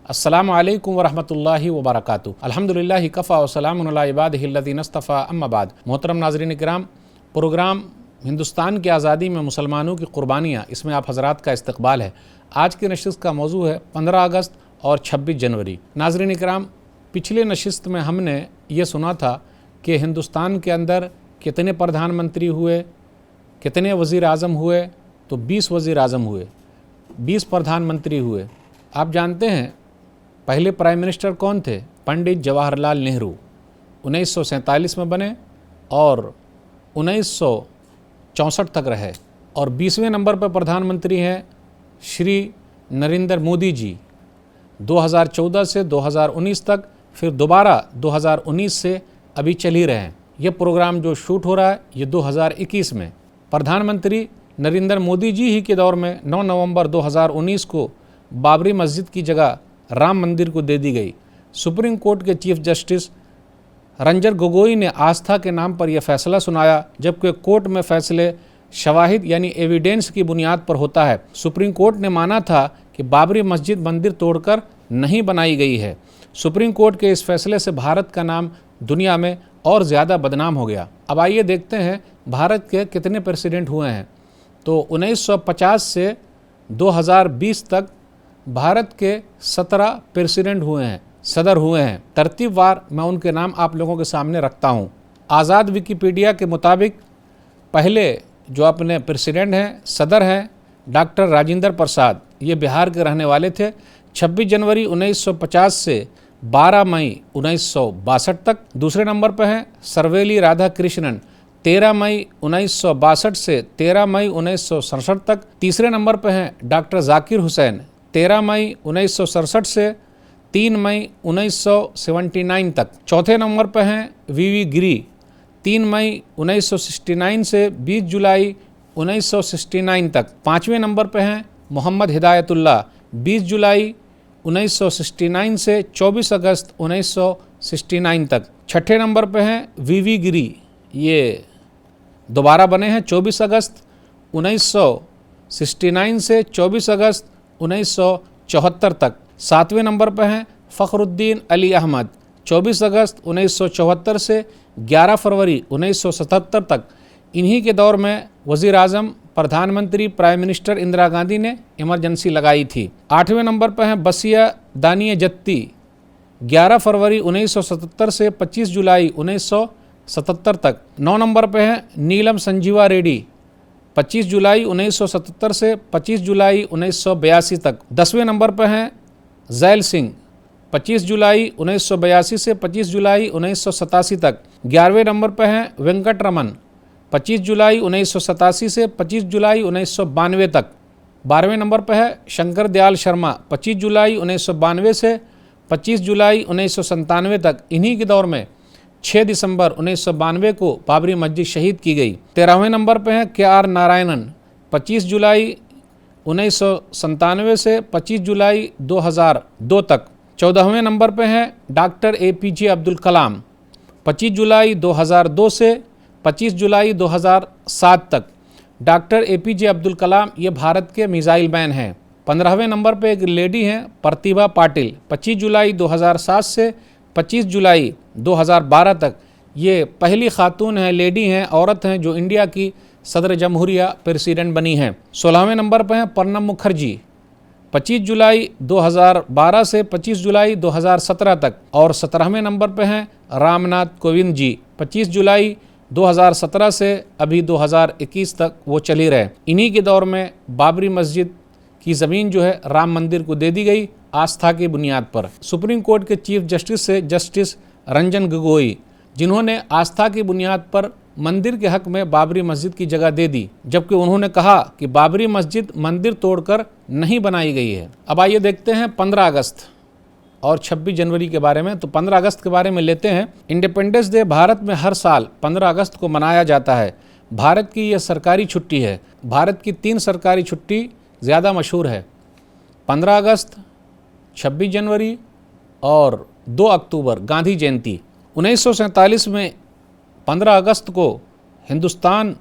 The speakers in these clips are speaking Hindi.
अस्सलामु अलैकुम वरहमतुल्लाहि वबरकातुहू। अल्हम्दुलिल्लाहि कफ़ा व सलामुन अला इबादिहिल्लज़ीना इस्तफ़ा अम्मा बाद। मोहतरम नाज़रीन किराम, प्रोग्राम हिंदुस्तान की आज़ादी में मुसलमानों की क़ुरबानियाँ, इसमें आप हज़रात का इस्तक़बाल है। आज की नशिस्त का मौजू है 15 अगस्त और 26 जनवरी। नाज़रीन किराम, पिछले नशिस्त में हमने ये सुना था कि हिंदुस्तान के अंदर कितने प्रधानमंत्री हुए, कितने वज़ीर आज़म हुए, तो 20 वज़ीर आज़म हुए, 20 प्रधानमंत्री हुए। आप जानते हैं पहले प्राइम मिनिस्टर कौन थे? पंडित जवाहरलाल नेहरू 1947 में बने और 1964 तक रहे। और 20वें नंबर पर प्रधानमंत्री हैं श्री नरेंद्र मोदी जी, 2014 से 2019 तक, फिर दोबारा 2019 से अभी चल ही रहे हैं। ये प्रोग्राम जो शूट हो रहा है ये 2021 में। प्रधानमंत्री नरेंद्र मोदी जी ही के दौर में 9 नवंबर 2019 को बाबरी मस्जिद की जगह राम मंदिर को दे दी गई। सुप्रीम कोर्ट के चीफ जस्टिस रंजन गोगोई ने आस्था के नाम पर यह फैसला सुनाया, जबकि कोर्ट में फैसले शवाहिद यानी एविडेंस की बुनियाद पर होता है। सुप्रीम कोर्ट ने माना था कि बाबरी मस्जिद मंदिर तोड़कर नहीं बनाई गई है। सुप्रीम कोर्ट के इस फैसले से भारत का नाम दुनिया में और ज़्यादा बदनाम हो गया। अब आइए देखते हैं भारत के कितने प्रेसिडेंट हुए हैं। तो 1950 से 2020 तक भारत के 17 प्रेसिडेंट हुए हैं, सदर हुए हैं। तरतीबवार मैं उनके नाम आप लोगों के सामने रखता हूं। आज़ाद विकिपीडिया के मुताबिक पहले जो अपने प्रेसिडेंट हैं, सदर हैं, डॉक्टर राजेंद्र प्रसाद, ये बिहार के रहने वाले थे। 26 जनवरी 1950 से 12 मई 1962 तक। दूसरे नंबर पर हैं सर्वेली राधाकृष्णन, 13 मई 1962 से 13 मई 1967 तक। तीसरे नंबर पर हैं डॉक्टर जाकिर हुसैन, 13 मई 1967 से 3 मई 1979 तक। चौथे नंबर पर हैं वीवी गिरी, 3 मई 1969 से 20 जुलाई 1969 तक। पाँचवें नंबर पर हैं मोहम्मद हिदायतुल्लाह, 20 जुलाई 1969 से 24 अगस्त 1969 तक। छठे नंबर पर हैं वीवी गिरी, ये दोबारा बने हैं 24 अगस्त 1969 से 24 अगस्त 1974 तक। सातवें नंबर पर हैं फ़खरुद्दीन अली अहमद, 24 अगस्त 1974 से 11 फरवरी 1977 तक। इन्हीं के दौर में वज़ीर आज़म, प्रधानमंत्री, प्राइम मिनिस्टर इंदिरा गांधी ने इमरजेंसी लगाई थी। आठवें नंबर पर हैं बसिया दानिया जत्ती, 11 फरवरी 1977 से 25 जुलाई 1977 तक। 9 नंबर पर हैं नीलम संजीवा रेड्डी, 25 जुलाई 1977 से 25 जुलाई 1982 तक। 10वें नंबर पर हैं जैल सिंह, 25 जुलाई 1982 से 25 जुलाई 1987 तक। 11वें नंबर पर हैं वेंकट रमन, 25 जुलाई 1987 से 25 जुलाई 1992 तक। 12वें नंबर पर है शंकर दयाल शर्मा, 25 जुलाई 1992 से 25 जुलाई 1997 तक। इन्हीं के दौर में 6 दिसंबर 1992 को बाबरी मस्जिद शहीद की गई। 13वें नंबर पर हैं KR नारायणन, 25 जुलाई 1997 से 25 जुलाई 2002 तक। 14वें नंबर पर हैं डॉक्टर APJ अब्दुल कलाम, 25 जुलाई 2002 से 25 जुलाई 2007 तक। डॉक्टर APJ अब्दुल कलाम ये भारत के मिसाइल मैन हैं। 15वें नंबर पर एक लेडी हैं प्रतिभा पाटिल, 25 जुलाई 2007 से 25 जुलाई 2012 तक। ये पहली खातून हैं, लेडी हैं, औरत हैं जो इंडिया की सदर जमहूरिया प्रेसिडेंट बनी हैं। 16वें नंबर पर हैं प्रणब मुखर्जी, 25 जुलाई 2012 से 25 जुलाई 2017 तक। और 17वें नंबर पर हैं रामनाथ कोविंद जी, 25 जुलाई 2017 से अभी 2021 तक वो चली रहे। इन्हीं के दौर में बाबरी मस्जिद की ज़मीन जो है राम मंदिर को दे दी गई आस्था की बुनियाद पर। सुप्रीम कोर्ट के चीफ जस्टिस से जस्टिस रंजन गोगोई, जिन्होंने आस्था की बुनियाद पर मंदिर के हक में बाबरी मस्जिद की जगह दे दी, जबकि उन्होंने कहा कि बाबरी मस्जिद मंदिर तोड़कर नहीं बनाई गई है। अब आइए देखते हैं 15 अगस्त और 26 जनवरी के बारे में। तो 15 अगस्त के बारे में लेते हैं। इंडिपेंडेंस डे भारत में हर साल 15 अगस्त को मनाया जाता है। भारत की यह सरकारी छुट्टी है। भारत की 3 सरकारी छुट्टी ज़्यादा मशहूर है, 15 अगस्त, 26 जनवरी और 2 अक्टूबर गांधी जयंती। 1947 में 15 अगस्त को हिंदुस्तान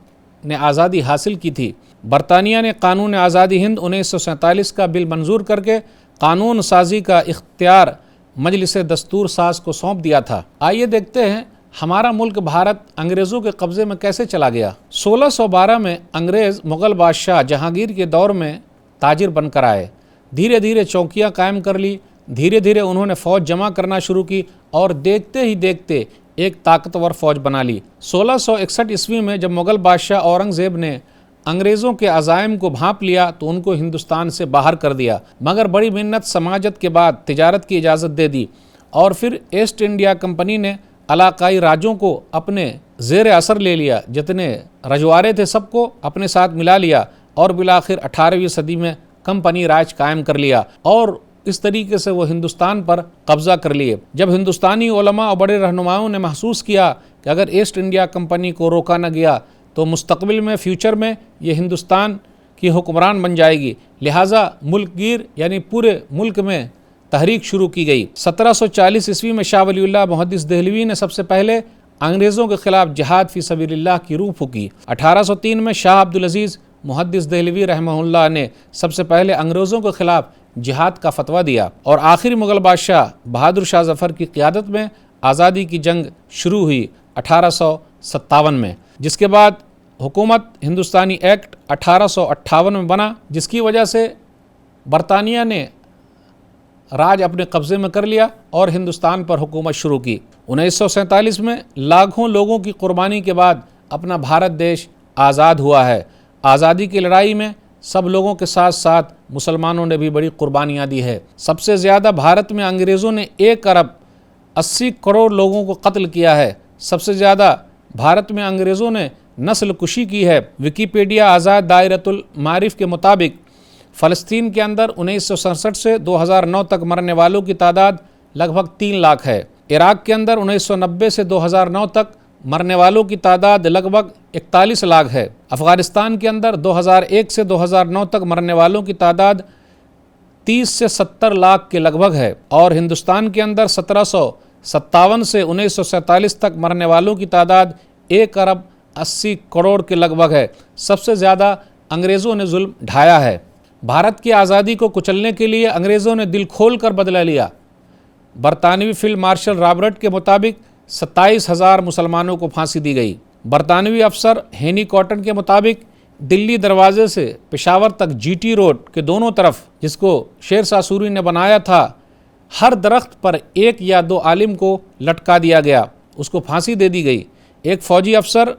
ने आज़ादी हासिल की थी। बरतानिया ने कानून आज़ादी हिंद 1947 का बिल मंजूर करके कानून साजी का इख्तियार मजलिस दस्तूर साज को सौंप दिया था। आइए देखते हैं हमारा मुल्क भारत अंग्रेज़ों के कब्ज़े में कैसे चला गया। 1612 में अंग्रेज़ मुग़ल बादशाह जहांगीर के दौर में ताजिर बनकर आए। धीरे धीरे चौकियाँ कायम कर ली, धीरे धीरे उन्होंने फ़ौज जमा करना शुरू की और देखते ही देखते एक ताकतवर फ़ौज बना ली। 1661 ईस्वी में जब मुग़ल बादशाह औरंगज़ेब ने अंग्रेज़ों के अज़ाइम को भांप लिया तो उनको हिंदुस्तान से बाहर कर दिया, मगर बड़ी मिन्नत समाजत के बाद तिजारत की इजाज़त दे दी और फिर ईस्ट इंडिया कंपनी ने इलाकाई राज्यों को अपने ज़ेर असर ले लिया। जितने रजवाड़े थे सबको अपने साथ मिला लिया और बिलाखिर 18वीं सदी में कंपनी राज कायम कर लिया और इस तरीके से वो हिंदुस्तान पर कब्ज़ा कर लिए। जब हिंदुस्तानी उलमा और बड़े रहनुमाओं ने महसूस किया कि अगर ईस्ट इंडिया कंपनी को रोका न गया तो मुस्तकबिल में फ्यूचर में ये हिंदुस्तान की हुक्मरान बन जाएगी, लिहाजा मुल्कगीर यानी पूरे मुल्क में तहरीक शुरू की गई। 1740 ईस्वी में शाह वलीउल्लाह मुहद्दिस देहलवी ने सबसे पहले अंग्रेज़ों के ख़िलाफ़ जिहाद फ़ी सबीलिल्लाह की रूह फूकी। 1803 में शाह अब्दुल अज़ीज़ मुहद्दिस देहलवी रहमहुल्लाह ने सबसे पहले अंग्रेज़ों के ख़िलाफ़ जिहाद का फतवा दिया और आखिरी मुग़ल बादशाह बहादुर शाह ज़फ़र की क़ियादत में आज़ादी की जंग शुरू हुई 1857 में, जिसके बाद हुकूमत हिंदुस्तानी एक्ट 1858 में बना, जिसकी वजह से बरतानिया ने राज अपने कब्ज़े में कर लिया और हिंदुस्तान पर हुकूमत शुरू की। 1947 में लाखों लोगों की कुर्बानी के बाद अपना भारत देश आज़ाद हुआ है। आज़ादी की लड़ाई में सब लोगों के साथ साथ मुसलमानों ने भी बड़ी कुर्बानियाँ दी है। सबसे ज़्यादा भारत में अंग्रेज़ों ने 1 अरब 80 करोड़ लोगों को कत्ल किया है। सबसे ज़्यादा भारत में अंग्रेज़ों ने नस्ल कुशी की है। विकीपीडिया आज़ाद दायरतुल मारिफ के मुताबिक फ़लस्तीन के अंदर 1967 से 2009 तक मरने वालों की तादाद लगभग 3 लाख है। इराक़ के अंदर 1990 से 2009 तक मरने वालों की तादाद लगभग 41 लाख है। अफ़गानिस्तान के अंदर 2001 से 2009 तक मरने वालों की तादाद 30 से 70 लाख के लगभग है और हिंदुस्तान के अंदर 1757 से 1947 तक मरने वालों की तादाद 1 अरब 80 करोड़ के लगभग है। सबसे ज़्यादा अंग्रेज़ों ने जुल्म ढाया है। भारत की आज़ादी को कुचलने के लिए अंग्रेज़ों ने दिल खोल कर बदला लिया। बरतानवी फील्ड मार्शल रॉबर्ट के मुताबिक 27,000 मुसलमानों को फांसी दी गई। बरतानवी अफसर हेनी कॉटन के मुताबिक दिल्ली दरवाजे से पेशावर तक जीटी रोड के दोनों तरफ, जिसको शेर शाह सूरी ने बनाया था, हर दरख्त पर 1 या 2 आलिम को लटका दिया गया, उसको फांसी दे दी गई। एक फ़ौजी अफसर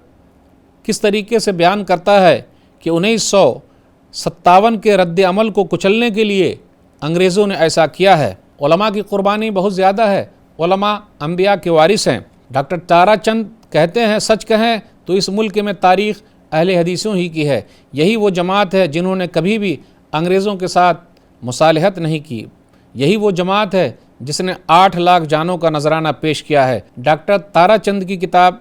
किस तरीके से बयान करता है कि 1957 के रद्द अमल को कुचलने के लिए अंग्रेज़ों ने ऐसा किया है। उलमा की कुर्बानी बहुत ज़्यादा है। उलमा अंबिया के वारिस हैं। डॉक्टर ताराचंद कहते हैं, सच कहें तो इस मुल्क में तारीख़ अहले हदीसों ही की है। यही वो जमात है जिन्होंने कभी भी अंग्रेज़ों के साथ मुसालहत नहीं की। यही वो जमात है जिसने 8 लाख जानों का नजराना पेश किया है। डॉक्टर ताराचंद की किताब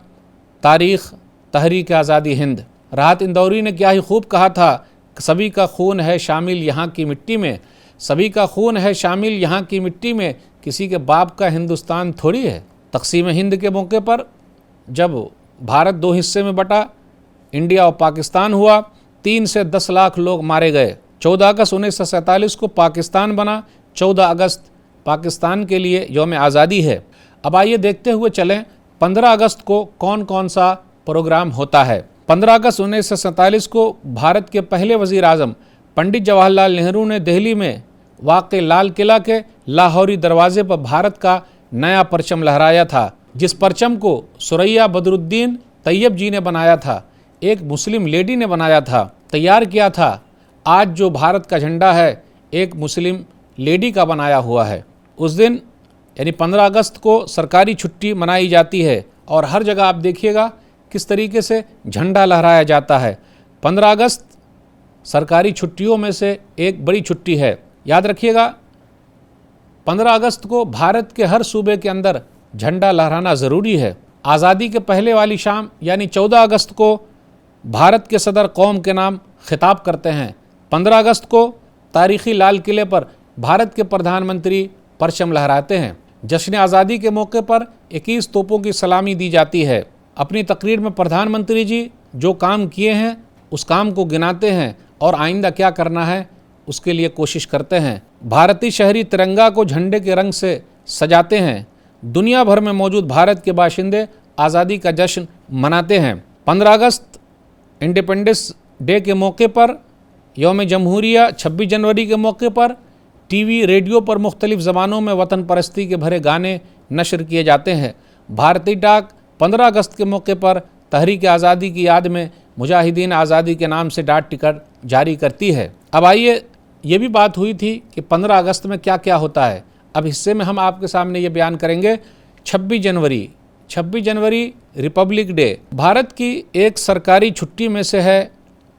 तारीख़ तहरीक आज़ादी हिंद। राहत इंदौरी ने क्या ही खूब कहा था, सभी का खून है शामिल यहाँ की मिट्टी में, सभी का खून है शामिल यहाँ की मिट्टी में, किसी के बाप का हिंदुस्तान थोड़ी है। तकसीम हिंद के मौके पर जब भारत 2 हिस्से में बटा, इंडिया और पाकिस्तान हुआ, 3 से 10 लाख लोग मारे गए। 14 अगस्त 1947 को पाकिस्तान बना। 14 अगस्त पाकिस्तान के लिए यौम आज़ादी है। अब आइए देखते हुए चलें 15 अगस्त को कौन कौन सा प्रोग्राम होता है। 15 अगस्त 1947 को भारत के पहले वज़ीर आज़म पंडित जवाहरलाल नेहरू ने दिल्ली में वाक़ लाल किला के लाहौरी दरवाज़े पर भारत का नया परचम लहराया था, जिस परचम को सुरैया बदरुद्दीन तैयब जी ने बनाया था, एक मुस्लिम लेडी ने बनाया था, तैयार किया था। आज जो भारत का झंडा है एक मुस्लिम लेडी का बनाया हुआ है। उस दिन यानी 15 अगस्त को सरकारी छुट्टी मनाई जाती है और हर जगह आप देखिएगा किस तरीके से झंडा लहराया जाता है। 15 अगस्त सरकारी छुट्टियों में से एक बड़ी छुट्टी है। याद रखिएगा 15 अगस्त को भारत के हर सूबे के अंदर झंडा लहराना ज़रूरी है। आज़ादी के पहले वाली शाम यानी 14 अगस्त को भारत के सदर कौम के नाम खिताब करते हैं। 15 अगस्त को तारीख़ी लाल किले पर भारत के प्रधानमंत्री परचम लहराते हैं। जश्न आज़ादी के मौके पर 21 तोपों की सलामी दी जाती है। अपनी तकरीर में प्रधानमंत्री जी जो काम किए हैं उस काम को गिनाते हैं और आइंदा क्या करना है उसके लिए कोशिश करते हैं। भारतीय शहरी तिरंगा को झंडे के रंग से सजाते हैं। दुनिया भर में मौजूद भारत के बाशिंदे आज़ादी का जश्न मनाते हैं। 15 अगस्त इंडिपेंडेंस डे के मौके पर, यौम जमहूरिया 26 जनवरी के मौके पर टीवी रेडियो पर मुख्तलिफ़ ज़बानों में वतन परस्ती के भरे गाने नशर किए जाते हैं। भारतीय डाक 15 अगस्त के मौके पर तहरीक आज़ादी की याद में मुजाहिदीन आज़ादी के नाम से डाक टिकट जारी करती है। अब आइए, ये भी बात हुई थी कि 15 अगस्त में क्या क्या होता है। अब हिस्से में हम आपके सामने ये बयान करेंगे। 26 जनवरी रिपब्लिक डे भारत की एक सरकारी छुट्टी में से है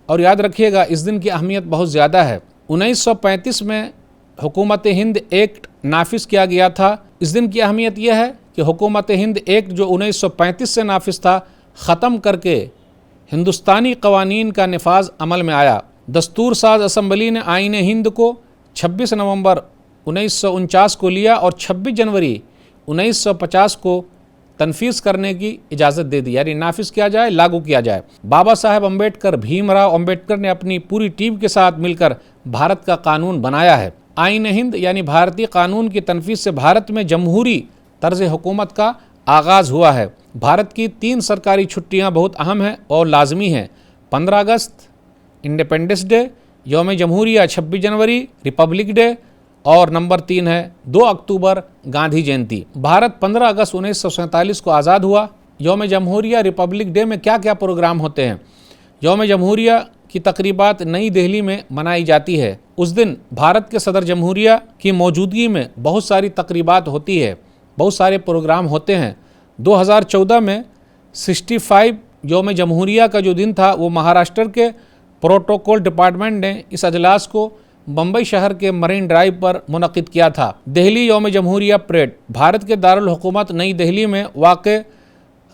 और याद रखिएगा इस दिन की अहमियत बहुत ज़्यादा है। 1935 में हुकूमत हिंद एक्ट नाफिज किया गया था। इस दिन की अहमियत यह है कि हुकूमत हिंद एक्ट जो 1935 से नाफिज था, ख़त्म करके हिंदुस्तानी कवानीन का नफाज अमल में आया। दस्तूर साज असम्बली ने आईन हिंद को 26 नवंबर 1949 को लिया और 26 जनवरी 1950 को तनफीज़ करने की इजाज़त दे दी, यानी नाफिज किया जाए, लागू किया जाए। बाबा साहेब अम्बेडकर, भीमराव अम्बेडकर ने अपनी पूरी टीम के साथ मिलकर भारत का कानून बनाया है। आईन हिंद यानी भारतीय कानून की तनफीज़ से भारत में जमहूरी तर्ज हुकूमत का आगाज़ हुआ है। भारत की 3 सरकारी छुट्टियाँ बहुत अहम हैं और लाजमी हैं। 15 अगस्त इंडिपेंडेंस डे, यौम जमहूरिया 26 जनवरी रिपब्लिक डे और नंबर 3 है 2 अक्टूबर गांधी जयंती। भारत 15 अगस्त 1947 को आज़ाद हुआ। यौम जमहूरिया रिपब्लिक डे में क्या क्या प्रोग्राम होते हैं? यौम जमहूरिया की तकरीबात नई दिल्ली में मनाई जाती है। उस दिन भारत के सदर जमहूरिया की मौजूदगी में बहुत सारी तकरीबात होती है, बहुत सारे प्रोग्राम होते हैं। 2014 में 65 यौम जमहूरिया का जो दिन था वो महाराष्ट्र के प्रोटोकॉल डिपार्टमेंट ने इस अजलास को बम्बई शहर के मरीन ड्राइव पर मुनक़िद किया था। दिल्ली यौम जमहूरिया परेड भारत के दारुल हुकूमत नई दिल्ली में वाक़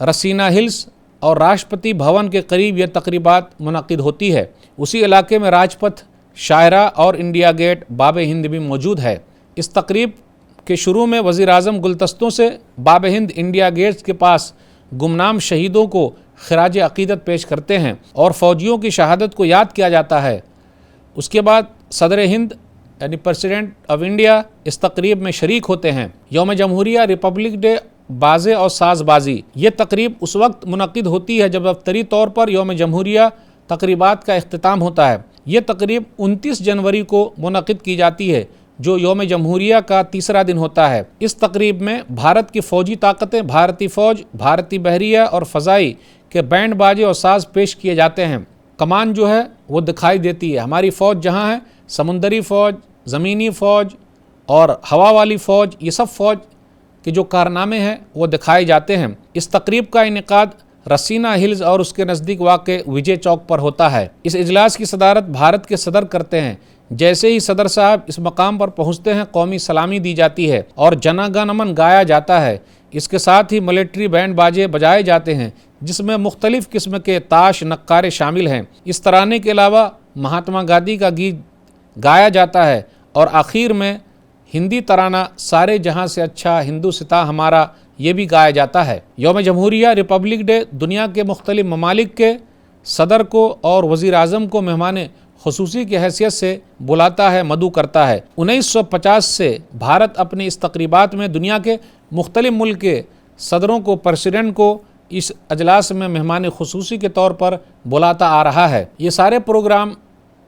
रसीना हिल्स और राष्ट्रपति भवन के करीब यह तकरीबात मुनक़िद होती है। उसी इलाके में राजपथ, शाहरा और इंडिया गेट, बाब हिंद भी मौजूद है। इस तकरीब के शुरू में वज़ीर आज़म गुलदस्तों से बाब हिंद इंडिया गेट्स के पास गुमनाम शहीदों को खिराज अक़ीदत पेश करते हैं और फ़ौजियों की शहादत को याद किया जाता है। उसके बाद सदर हिंद यानी प्रेसिडेंट ऑफ इंडिया इस तकरीब में शरीक होते हैं। यौम जमहूरिया रिपब्लिक डे बाज़े और साज़बाजी, ये तकरीब उस वक्त मुनक़िद होती है जब दफ्तरी तौर पर यौम जमहूरिया तकरीबात का इख्तिताम होता है। ये तकरीब 29 जनवरी को मुनक़िद की जाती है जो यौम जमहूरिया का तीसरा दिन होता है। इस तकरीब में भारत की फ़ौजी ताकतें, भारतीय फ़ौज, भारतीय बहरिया और फ़ज़ाई के बैंड बाजे और साज़ पेश किए जाते हैं। कमान जो है वो दिखाई देती है। हमारी फ़ौज जहाँ है, समुंदरी फ़ौज, ज़मीनी फ़ौज और हवा वाली फ़ौज, ये सब फ़ौज के जो कारनामे हैं वो दिखाए जाते हैं। इस तकरीब का इनेकाद रसीना हिल्स और उसके नज़दीक वाक़े विजय चौक पर होता है। इस इजलास की सदारत भारत के सदर करते हैं। जैसे ही सदर साहब इस मकाम पर पहुँचते हैं, कौमी सलामी दी जाती है और जना गण मन गाया जाता है। इसके साथ ही मिलिट्री बैंड बाजे बजाए जाते हैं जिसमें मुख्तलिफ़ किस्म के ताश नक्कारे शामिल हैं। इस तराने के अलावा महात्मा गांधी का गीत गाया जाता है और आखिर में हिंदी तराना सारे जहां से अच्छा हिंदुस्तान हमारा, ये भी गाया जाता है। यौम जमहूरिया रिपब्लिक डे दुनिया के मुख्तलिफ ममालिक के सदर को और वज़ीर आज़म को मेहमान ख़ुसूसी की हैसियत से बुलाता है, मदऊ करता है। 1950 से भारत अपनी इस तकरीबात में दुनिया के मुख्तलिफ मुल्क के सदरों को, प्रेसिडेंट को इस अजलास में मेहमान ख़ुसूसी के तौर पर बुलाता आ रहा है। ये सारे प्रोग्राम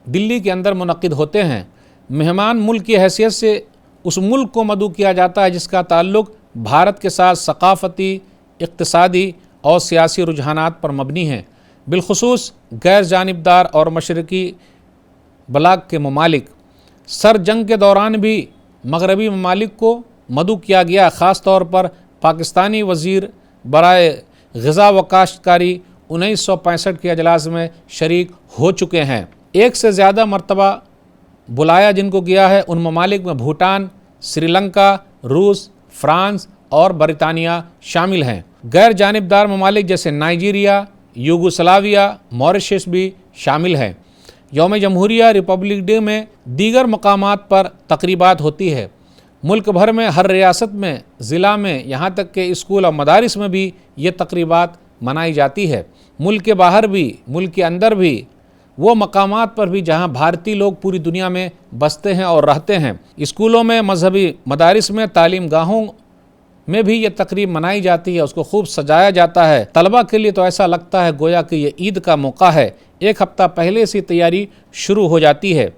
दिल्ली के अंदर मुनक़िद होते हैं। मेहमान मुल्क की हैसियत से उस मुल्क को मदऊ किया जाता है जिसका ताल्लुक़ भारत के साथ सकाफ़ती, इक़्तिसादी और सियासी रुझानात पर मबनी है। बिलख़ुसूस गैर जानिबदार और मशरक़ी बलाग के ममालिक। सर जंग के दौरान भी मगरबी ममालिक को मदऊ किया गया। ख़ास तौर पर पाकिस्तानी वज़ीर बराए ग़िज़ा व काश्तकारी 1965 के अजलास में शरीक हो चुके हैं। एक से ज़्यादा मरतबा बुलाया जिनको गया है उन ममालिक में भूटान, श्रीलंका, रूस, फ्रांस और बरतानिया शामिल हैं। गैर जानिबदार ममालिक जैसे नाइजीरिया, यूगोस्लाविया, मॉरिशस भी शामिल हैं। यौम जमहूरिया रिपब्लिक डे में दीगर मकामात पर तकरीबात होती है। मुल्क भर में हर रियासत में, ज़िला में, यहाँ तक के स्कूल और मदारिस में भी ये तकरीबात मनाई जाती है। मुल्क के बाहर भी, मुल्क के अंदर भी वो मकामात पर भी जहाँ भारतीय लोग पूरी दुनिया में बसते हैं और रहते हैं। स्कूलों में, मजहबी मदारिस में, तालीम गाहों में भी ये तकरीब मनाई जाती है, उसको खूब सजाया जाता है। तलबा के लिए तो ऐसा लगता है गोया कि ये ईद का मौका है। एक हफ्ता पहले से तैयारी शुरू हो जाती है।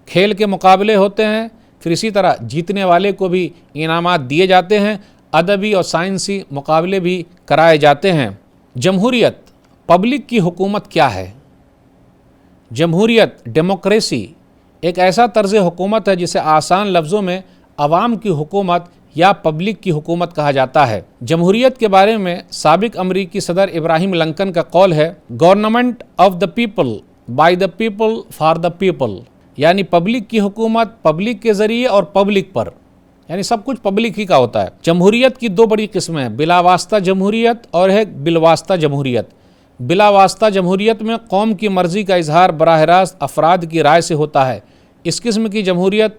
खेल के मुकाबले होते हैं, फिर इसी तरह जीतने वाले को भी इनामात दिए जाते हैं। अदबी और साइंसी मुकाबले भी कराए जाते हैं। जमहूरियत, पब्लिक की हुकूमत क्या है? जमहूरियत, डेमोक्रेसी एक ऐसा तर्ज हुकूमत है जिसे आसान लफ्ज़ों में अवाम की हुकूमत या पब्लिक की हुकूमत कहा जाता है। जमहूरियत के बारे में साबिक अमरीकी सदर इब्राहिम लिंकन का कौल है, government of the people, by the people, for the people, यानी पब्लिक की हुकूमत पब्लिक के ज़रिए और पब्लिक पर, यानी सब कुछ पब्लिक ही का होता है। जमहूरियत की दो बड़ी किस्में हैं, बिलावास्ता जमहूरियत और है बिलवास्ता जमहूरियत। बिलावास्ता जमहूरियत में कौम की मर्ज़ी का इजहार बराह रास्त अफराद की राय से होता है। इस किस्म की जमहूरियत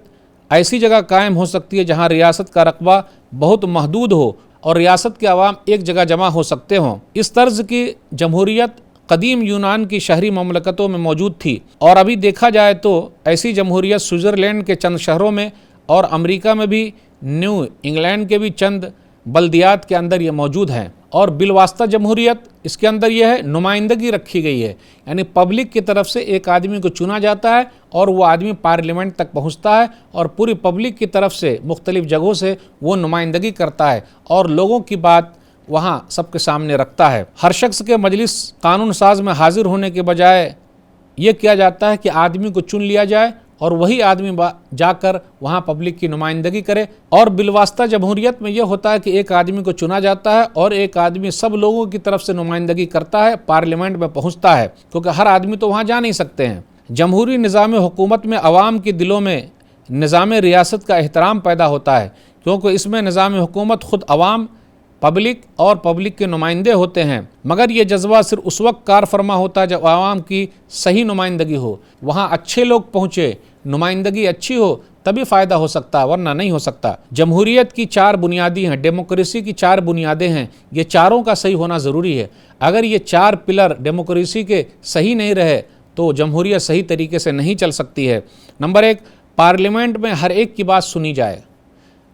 ऐसी जगह कायम हो सकती है जहाँ रियासत का रकबा बहुत महदूद हो और रियासत के अवाम एक जगह जमा हो सकते हों। इस तर्ज की जमहूरियत कदीम यूनान की शहरी ममलकतों में मौजूद थी और अभी देखा जाए तो ऐसी जमहूरियत स्विट्ज़रलैंड के चंद शहरों में और अमेरिका में भी न्यू इंग्लैंड के भी चंद बल्दियात के अंदर ये मौजूद हैं। और बिलवास्ता जमहूरियत, इसके अंदर यह है नुमाइंदगी रखी गई है, यानी पब्लिक की तरफ से एक आदमी को चुना जाता है और वो आदमी पार्लियामेंट तक पहुंचता है और पूरी पब्लिक की तरफ से मुख्तलिफ जगहों से वो नुमाइंदगी करता है और लोगों की बात वहाँ सबके सामने रखता है। हर शख्स के मजलिस कानून साज में हाजिर होने के बजाय ये किया जाता है कि आदमी को चुन लिया जाए और वही आदमी जाकर वहाँ पब्लिक की नुमाइंदगी करे। और बिलवास्ता जमहूरियत में यह होता है कि एक आदमी को चुना जाता है और एक आदमी सब लोगों की तरफ से नुमाइंदगी करता है, पार्लियामेंट में पहुँचता है, क्योंकि हर आदमी तो वहाँ जा नहीं सकते हैं। जमहूरी निज़ाम हुकूमत में अवाम के दिलों में निज़ाम रियासत का एहतराम पैदा होता है, क्योंकि इसमें निज़ाम हुकूमत ख़ुद अवाम, पब्लिक और पब्लिक के नुमाइंदे होते हैं। मगर ये जज्बा सिर्फ उस वक्त कार फरमा होता है जब आवाम की सही नुमाइंदगी हो, वहाँ अच्छे लोग पहुँचे, नुमाइंदगी अच्छी हो, तभी फ़ायदा हो सकता है, वरना नहीं हो सकता। जमहूरियत की चार बुनियादी हैं, डेमोक्रेसी की चार बुनियादें हैं, ये चारों का सही होना ज़रूरी है। अगर ये चार पिलर डेमोक्रेसी के सही नहीं रहे तो जमहूरियत सही तरीके से नहीं चल सकती है। नंबर एक, पार्लियामेंट में हर एक की बात सुनी जाए।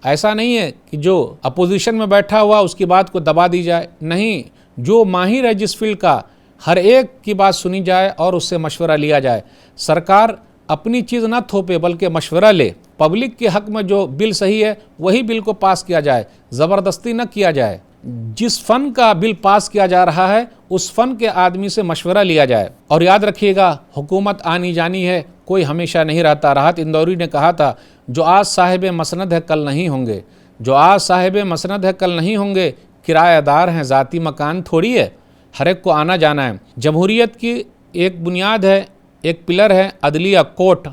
ऐसा नहीं है कि जो अपोजिशन में बैठा हुआ उसकी बात को दबा दी जाए, नहीं, जो माहिर है जिस फील्ड का, हर एक की बात सुनी जाए और उससे मशवरा लिया जाए। सरकार अपनी चीज़ ना थोपे बल्कि मशवरा ले। पब्लिक के हक़ में जो बिल सही है वही बिल को पास किया जाए, ज़बरदस्ती न किया जाए। जिस फ़न का बिल पास किया जा रहा है उस फ़न के आदमी से मशवरा लिया जाए। और याद रखिएगा, हुकूमत आनी जानी है, कोई हमेशा नहीं रहता। राहत इंदौरी ने कहा था, जो आज साहिब मसनद है कल नहीं होंगे, जो आज साहिब मसनद है कल नहीं होंगे, किराएदार हैं, ज़ाती मकान थोड़ी है, हर एक को आना जाना है। जमहूरियत की एक बुनियाद है, एक पिलर है अदलिया, कोर्ट।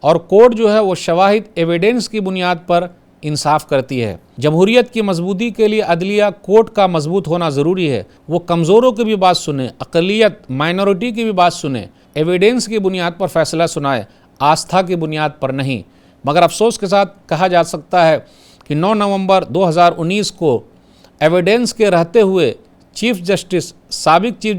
और कोर्ट जो है वो शवाहिद, एविडेंस की बुनियाद पर इंसाफ करती है। जमहूरियत की मजबूती के लिए अदलिया, कोर्ट का मजबूत होना ज़रूरी है। वो कमज़ोरों की भी बात सुने, अक़लियत, माइनॉरिटी की भी बात सुने, एविडेंस की बुनियाद पर फैसला सुनाए, आस्था की बुनियाद पर नहीं। मगर अफसोस के साथ कहा जा सकता है कि 9 नवंबर 2019 को एविडेंस के रहते हुए चीफ जस्टिस, साबिक चीफ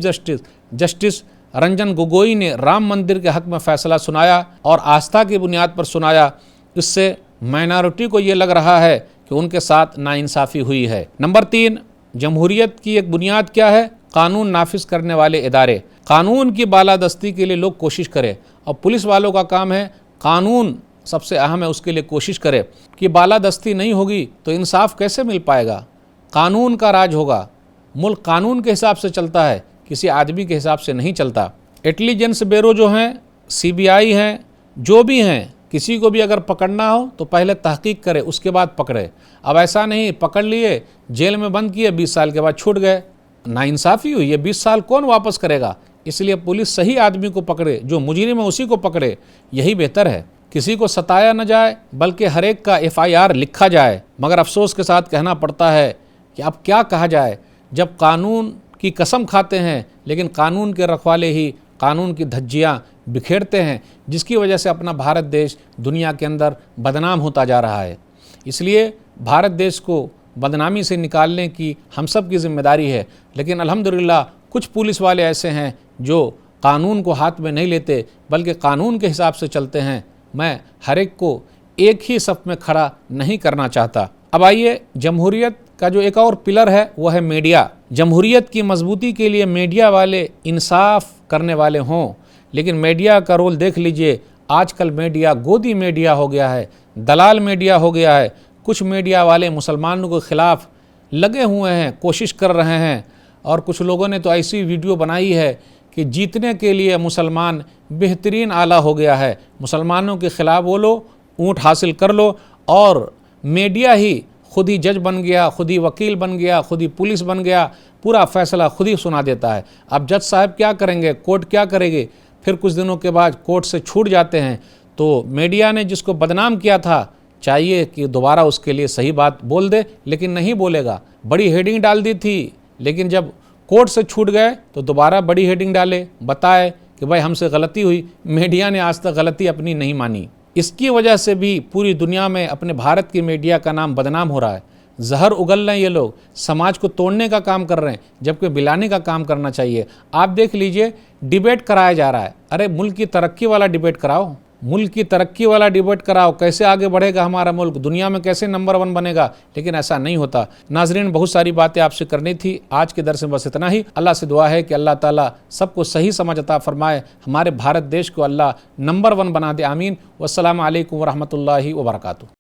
जस्टिस रंजन गोगोई ने राम मंदिर के हक़ में फ़ैसला सुनाया और आस्था की बुनियाद पर सुनाया। इससे माइनॉरिटी को ये लग रहा है कि उनके साथ नाइंसाफ़ी हुई है। नंबर 3, जमहूरियत की एक बुनियाद क्या है? कानून नाफिज करने वाले इदारे। कानून की बालादस्ती के लिए लोग कोशिश करें और पुलिस वालों का काम है, कानून सबसे अहम है, उसके लिए कोशिश करे कि बालादस्ती नहीं होगी तो इंसाफ कैसे मिल पाएगा। कानून का राज होगा, मुल्क कानून के हिसाब से चलता है, किसी आदमी के हिसाब से नहीं चलता। इंटेलिजेंस ब्यूरो जो हैं, CBI हैं, जो भी हैं, किसी को भी अगर पकड़ना हो तो पहले तहकीक करे, उसके बाद पकड़े। अब ऐसा नहीं, पकड़ लिए, जेल में बंद किए, 20 साल के बाद छूट गए, नाइंसाफ़ी हुई। ये 20 साल कौन वापस करेगा? इसलिए पुलिस सही आदमी को पकड़े, जो मुजरिम है उसी को पकड़े, यही बेहतर है। किसी को सताया न जाए बल्कि हर एक का FIR लिखा जाए। मगर अफसोस के साथ कहना पड़ता है कि अब क्या कहा जाए, जब कानून की कसम खाते हैं लेकिन कानून के रखवाले ही कानून की धज्जियाँ बिखेरते हैं, जिसकी वजह से अपना भारत देश दुनिया के अंदर बदनाम होता जा रहा है। इसलिए भारत देश को बदनामी से निकालने की हम सब की जिम्मेदारी है। लेकिन अल्हम्दुलिल्लाह कुछ पुलिस वाले ऐसे हैं जो कानून को हाथ में नहीं लेते बल्कि कानून के हिसाब से चलते हैं। मैं हर एक को एक ही सफ में खड़ा नहीं करना चाहता। अब आइए, जमहूरियत का जो एक और पिलर है वो है मीडिया। जमहूरियत की मजबूती के लिए मीडिया वाले इंसाफ करने वाले हों, लेकिन मीडिया का रोल देख लीजिए। आजकल मीडिया गोदी मीडिया हो गया है, दलाल मीडिया हो गया है। कुछ मीडिया वाले मुसलमानों के ख़िलाफ़ लगे हुए हैं, कोशिश कर रहे हैं, और कुछ लोगों ने तो ऐसी वीडियो बनाई है कि जीतने के लिए मुसलमान बेहतरीन आला हो गया है, मुसलमानों के ख़िलाफ़ बोलो, ऊँट हासिल कर लो, और मीडिया ही खुद ही जज बन गया, खुद ही वकील बन गया, खुद ही पुलिस बन गया, पूरा फ़ैसला खुद ही सुना देता है। अब जज साहब क्या करेंगे, कोर्ट क्या करेगी, फिर कुछ दिनों के बाद कोर्ट से छूट जाते हैं। तो मीडिया ने जिसको बदनाम किया था, चाहिए कि दोबारा उसके लिए सही बात बोल दे, लेकिन नहीं बोलेगा। बड़ी हेडिंग डाल दी थी, लेकिन जब कोर्ट से छूट गए तो दोबारा बड़ी हेडिंग डाले, बताए कि भाई हमसे गलती हुई। मीडिया ने आज तक गलती अपनी नहीं मानी। इसकी वजह से भी पूरी दुनिया में अपने भारत की मीडिया का नाम बदनाम हो रहा है। जहर उगल रहे हैं ये लोग, समाज को तोड़ने का काम कर रहे हैं, जबकि मिलाने का काम करना चाहिए। आप देख लीजिए, डिबेट कराया जा रहा है। अरे मुल्क की तरक्की वाला डिबेट कराओ, मुल्क की तरक्की वाला डिबेट कराओ, कैसे आगे बढ़ेगा हमारा मुल्क, दुनिया में कैसे नंबर 1 बनेगा। लेकिन ऐसा नहीं होता। नाजरीन, बहुत सारी बातें आपसे करनी थी, आज के दर्स में बस इतना ही। अल्लाह से दुआ है कि अल्लाह ताला सबको सही समझ अता फरमाए, हमारे भारत देश को अल्लाह नंबर 1 बना दे। आमीन। वस्सलामु अलैकुम वरहमतुल्लाहि वबरकातुहू।